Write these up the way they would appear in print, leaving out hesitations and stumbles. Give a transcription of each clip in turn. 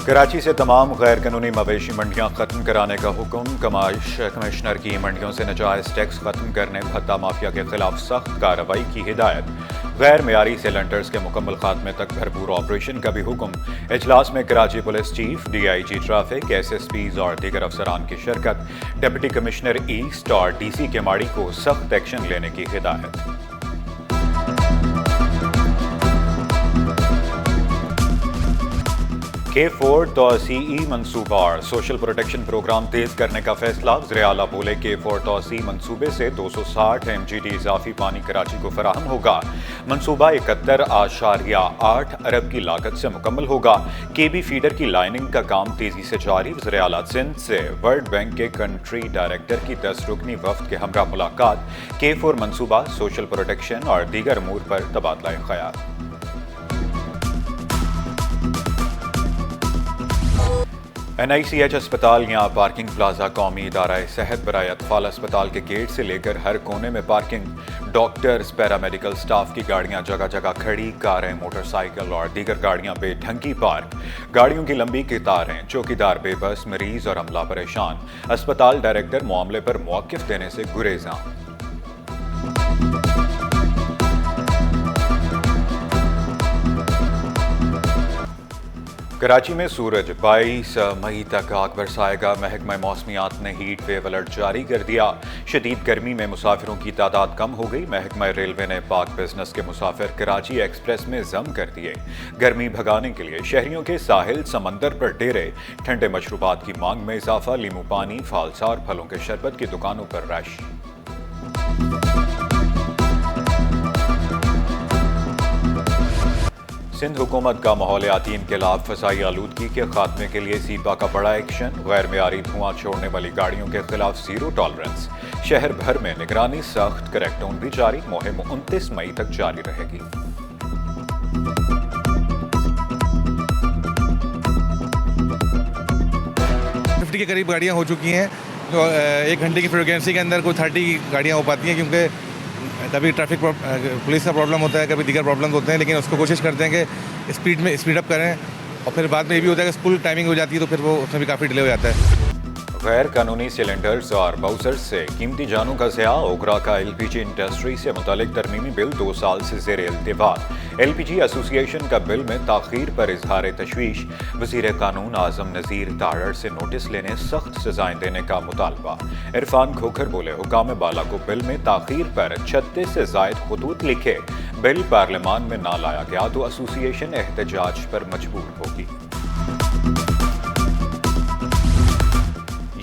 कराची से तमाम गैर कानूनी मवेशी मंडियां खत्म कराने का हुक्म। कमिश्नर की मंडियों से नाजायज टैक्स खत्म करने, भत्ता माफिया के खिलाफ सख्त कार्रवाई की हिदायत। गैर मेयारी सिलेंडर्स के मुकम्मल खात्मे तक भरपूर ऑपरेशन का भी हुक्म। इजलास में Karachi police chief, DIG traffic, SSPs और दीगर अफसरान की शिरकत। डिप्टी कमिश्नर ईस्ट और DC केमाड़ी को सख्त एक्शन लेने की हिदायत। K4 तोसी मंसूबा और सोशल प्रोटेक्शन प्रोग्राम तेज करने का फैसला। वज़ीर आला बोले K4 तोसी मंसूबे से 260 MGD इजाफी पानी कराची को फराहम होगा। मंसूबा 71.8 अरब की लागत से मुकम्मल होगा। KB फीडर की लाइनिंग का काम तेजी से जारी। वज़ीर आला सिंध से वर्ल्ड बैंक के कंट्री डायरेक्टर की 10 रुकनी वफ्द के हमरा मुलाकात। K4 मंसूबा, सोशल प्रोटेक्शन और दीगर अमूर पर तबादला ख्याल। NICH अस्पताल या पार्किंग प्लाजा कौमी इदारा सेहत बराए अतफाल अस्पताल के गेट से लेकर हर कोने में पार्किंग। डॉक्टर्स, पैरामेडिकल स्टाफ की गाड़ियां जगह जगह खड़ी, कारें, मोटरसाइकिल और दीगर गाड़ियां बेढंगी पार्क। गाड़ियों की लंबी कतारें, चौकीदार बेबस, मरीज और अमला परेशान। अस्पताल डायरेक्टर मामले पर मौक़िफ़ देने से गुरेज़ां। कराची में सूरज 22 मई तक आग बरसाएगा। महकमा मौसमियात ने हीट वेव अलर्ट जारी कर दिया। शदीद गर्मी में मुसाफिरों की तादाद कम हो गई। महकमा रेलवे ने पाक बिजनेस के मुसाफिर कराची एक्सप्रेस में जम कर दिए। गर्मी भगाने के लिए शहरियों के साहिल समंदर पर डेरे। ठंडे मशरूबात की मांग में इजाफा। लीमू पानी, फालसा और फलों के शरबत की दुकानों पर रश। सिंध हुकूमत का माहौलियाती इनकलाब, फसाई आलूदगी के खात्मे के लिए सीपा का बड़ा एक्शन। गैर मेयारी धुआं छोड़ने वाली गाड़ियों के खिलाफ जीरो टॉलरेंस। शहर भर में निगरानी सख्त, क्रैकडाउन भी जारी। मुहिम 29 मई तक जारी रहेगी। 50 के करीब गाड़ियाँ हो चुकी हैं। तो 1 घंटे की फ्रीक्वेंसी के अंदर कोई 30 गाड़ियाँ हो पाती हैं, क्योंकि कभी ट्रैफिक पुलिस का प्रॉब्लम होता है, कभी दीगर प्रॉब्लम होते हैं, लेकिन उसको कोशिश करते हैं कि स्पीड अप करें। और फिर बाद में ये भी होता है कि स्कूल टाइमिंग हो जाती है, तो फिर वो उसमें भी काफ़ी डिले हो जाता है। गैर कानूनी सिलेंडर्स और बाउसर्स से कीमती जानों का ज़िया। ओगरा का LPG इंडस्ट्री से मुतालिक तरमीमी बिल 2 साल से ज़ेर इल्तिफात। LPG एसोसिएशन का बिल में ताख़ीर पर इजहार तशवीश। वज़ीर कानून आज़म नज़ीर तारड़ से नोटिस लेने, सख्त सजाएं देने का मुतालबा। इरफान खोखर बोले हुकाम बाला को बिल में ताख़ीर पर 36 से ज़ायद खुतूत लिखे। बिल पार्लियामान में ना लाया गया तो एसोसिएशन एहतजाज पर मजबूर होगी।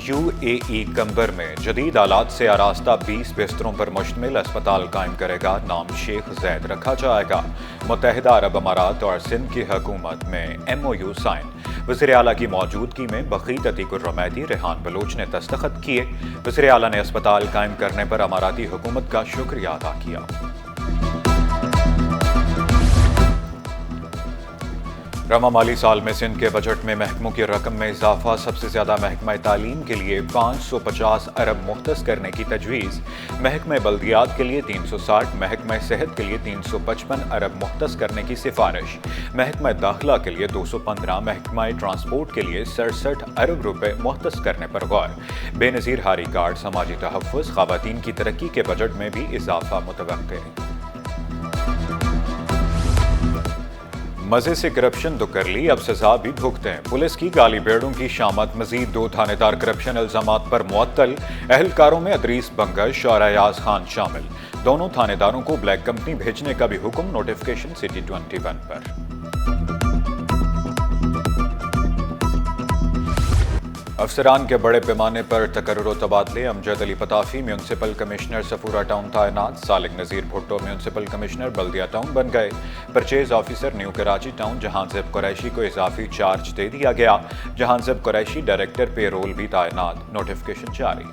UAE कंबर में जदीद आलात से आरास्ता 20 बिस्तरों पर मुश्तमिल अस्पताल कायम करेगा। नाम शेख जैद रखा जाएगा। मुत्तहिदा अरब अमारात और सिंध की हुकूमत में MOU साइन। वज़ीर आला की मौजूदगी में बखीत अतीकुर रमैदी, रेहान बलोच ने दस्तखत किए। वज़ीर आला ने अस्पताल कायम करने पर अमाराती हुकूमत का शुक्रिया अदा किया। रवा माली साल में सिंध के बजट में महकमों की रकम में इजाफा। सबसे ज्यादा महकमा तालीम के लिए 550 अरब मुख्तस करने की तजवीज़। महकमा बल्दियात के लिए 360, महकमा सेहत के लिए 355 अरब मुख्तस करने की सिफारिश। महकमा दाखिला के लिए 215, महकमा ट्रांसपोर्ट के लिए 67 अरब रुपए मुख्तस करने पर गौर। बेनज़ीर हारी कार्ड, समाजी तहफ़्फ़ुज़, ख़वातीन की तरक्की के बजट में भी इजाफा मुतवक्के। मजे से करप्शन तो कर ली, अब सजा भी भुगते हैं। पुलिस की गाली बेड़ों की शामत। मजीद 2 थानेदार करप्शन इल्जामात पर मुअत्तल। अहलकारों में अदरीस बंगश और अयाज खान शामिल। दोनों थानेदारों को ब्लैक कंपनी भेजने का भी हुक्म। नोटिफिकेशन सिटी 21 पर। अफसरान के बड़े पैमाने पर तकर्रुर तबादले। अमजद अली पताफी म्यूनसिपल कमिश्नर सफूरा टाउन तैनात। Salik Nazir Bhutto municipal commissioner Baldia town बन गए। Purchase officer new Karachi town Jahanzeb Qureshi को इजाफी चार्ज दे दिया गया। जहांज़ेब कुरैशी डायरेक्टर पेरोल भी तैनात। नोटिफिकेशन जारी।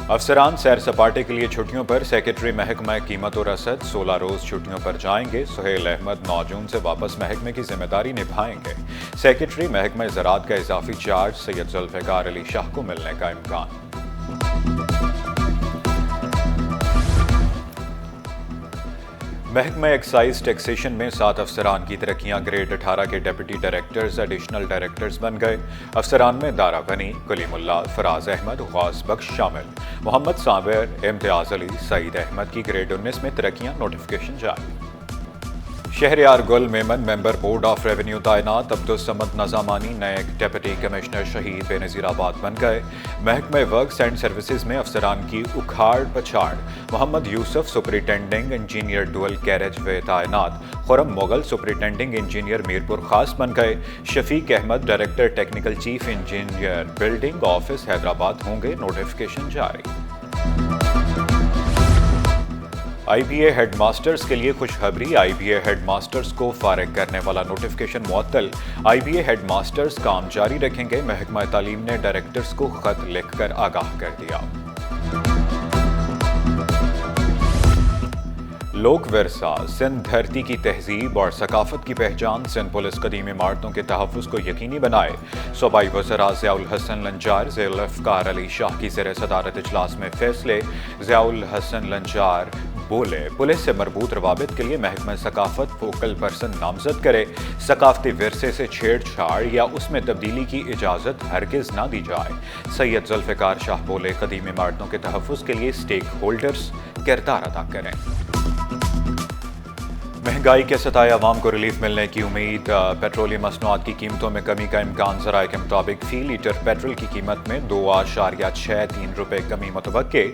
अफसरान सैर सपाटे के लिए छुट्टियों पर। सेक्रेटरी महकमा कीमत और रसद 16 रोज छुट्टियों पर जाएंगे। सुहेल अहमद 9 जून से वापस महकमे की जिम्मेदारी निभाएंगे। सेक्रेटरी महकमा ज़राअत का इजाफी चार्ज सैयद जुल्फ़िकार अली शाह को मिलने का इम्कान। महकमा एक्साइज टैक्सेशन में 7 अफसरान की तरक्कियां ग्रेड 18 के डिप्टी डायरेक्टर्स एडिशनल डायरेक्टर्स बन गए। अफसरान में दारा गनी, कलीमुल्ला, फराज अहमद, गौस बख्श शामिल। मोहम्मद साबिर, इम्तियाज अली, सईद अहमद की ग्रेड 19 में तरक्कियां नोटिफिकेशन जारी। शहरयार गुल Memon member board of revenue तैनात अब्दुल-समद नज़ामानी नए डिप्टी कमिश्नर शहीद बेनज़ीराबाद बन गए। महकमा वर्क्स एंड सर्विसेज में अफसरान की उखाड़ पछाड़। Mohammad Yusuf superintending engineer dual carriageway तैनात। खुरम मुगल सुपरिटेंडिंग इंजीनियर मीरपुर खास बन गए। Shafiq Ahmed director technical chief engineer building office Hyderabad होंगे, नोटिफिकेशन जारी। IBA हेडमास्टर्स के लिए खुशखबरी। IBA हेडमास्टर्स को फारिग करने वाला नोटिफिकेशन मुअत्तल। IBA हेडमास्टर्स काम जारी रखेंगे। महकमा तालीम ने डायरेक्टर्स को खत लिखकर आगाह कर दिया। लोक विरसा सिंध धरती की तहजीब और सकाफत की पहचान। सिंध पुलिस कदीम इमारतों के तहफ़्फ़ुज़ को यकीनी बनाए। सूबाई वज़रा ज़ियाउल हसन लंजार ज़ुल्फ़िकार अली शाह की ज़ेर सदारत इजलास में फैसले। ज़ियाउल हसन लंजार बोले, पुलिस से मरबूत रवाबित के लिए महकमा सकाफत फोकल पर्सन नामजद करे। सकाफती विरसे से छेड़छाड़ या उसमें तब्दीली की इजाज़त हरगिज़ ना दी जाए। सैयद ज़ुल्फ़िकार शाह बोले, कदीम इमारतों के तहफ़्फ़ुज़ के लिए स्टेक होल्डर्स किरदार अदा करें। महंगाई के सताए अवाम को रिलीफ मिलने की उम्मीद। पेट्रोलियम मसनूआत की कीमतों में कमी का इम्कान। ज़राए के मुताबिक फ़ी लीटर पेट्रोल की कीमत में 2.63 रुपये कमी मुतवक्के।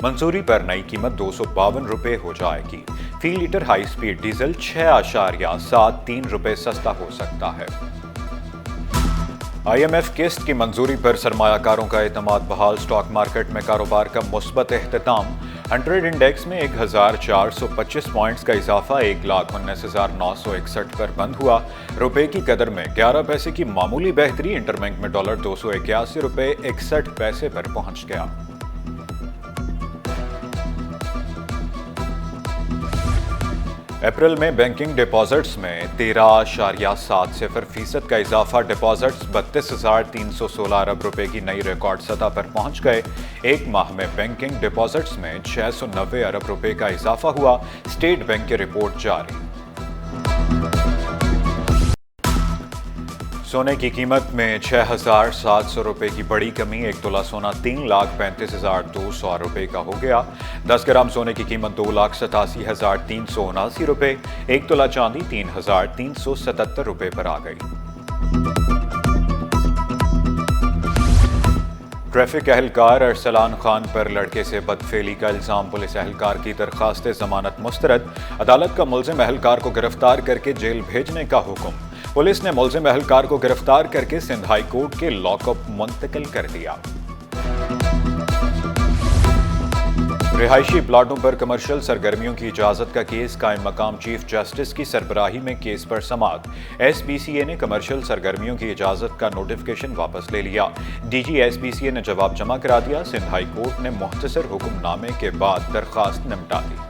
मंजूरी पर नई कीमत 252 रुपये हो जाएगी। फ़ी लीटर हाई स्पीड डीजल 6.73 रुपये सस्ता हो सकता है। IMF किस्त की मंजूरी पर सरमायाकारों का एतमाद बहाल। स्टॉक मार्केट में कारोबार का मुस्बत एख्तिताम। 100 इंडेक्स में 1425 पॉइंट्स का इजाफा 1,19,961 पर बंद हुआ। रुपए की कदर में 11 पैसे की मामूली बेहतरी। इंटरबैंक में डॉलर 281 रुपये 61 पैसे पर पहुंच गया। अप्रैल में बैंकिंग डिपॉजिट्स में 13.70% का इजाफा। डिपॉजिट्स 32,316 अरब रुपए की नई रिकॉर्ड सतह पर पहुंच गए। एक माह में बैंकिंग डिपॉजिट्स में 690 अरब रुपए का इजाफा हुआ। स्टेट बैंक की रिपोर्ट जारी। सोने की कीमत में 6,700 रुपये की बड़ी कमी। 1 तोला सोना 3,35,200 रुपये का हो गया। 10 ग्राम सोने की कीमत 2,87,379 रुपये। 1 तोला चांदी 3,377 रुपये पर आ गई। ट्रैफिक एहलकार अरसलान खान पर लड़के से बदफेली का इल्जाम। पुलिस एहलकार की दरखास्त जमानत मुस्तरद। अदालत का मुल्जिम एहलकार को गिरफ्तार करके जेल भेजने का हुक्म। पुलिस ने मुल्जिम एहलकार को गिरफ्तार करके सिंध हाई कोर्ट के लॉकअप मुंतकिल कर दिया। रिहायशी प्लाटों पर कमर्शियल सरगर्मियों की इजाजत का केस। कायम मकाम चीफ जस्टिस की सरबराही में केस पर समाअत। SBCA ने कमर्शियल सरगर्मियों की इजाजत का नोटिफिकेशन वापस ले लिया। DG SBCA ने जवाब जमा करा दिया। सिंध हाई कोर्ट ने मुख्तसर हुक्मनामे के बाद दरखास्त निपटा दी।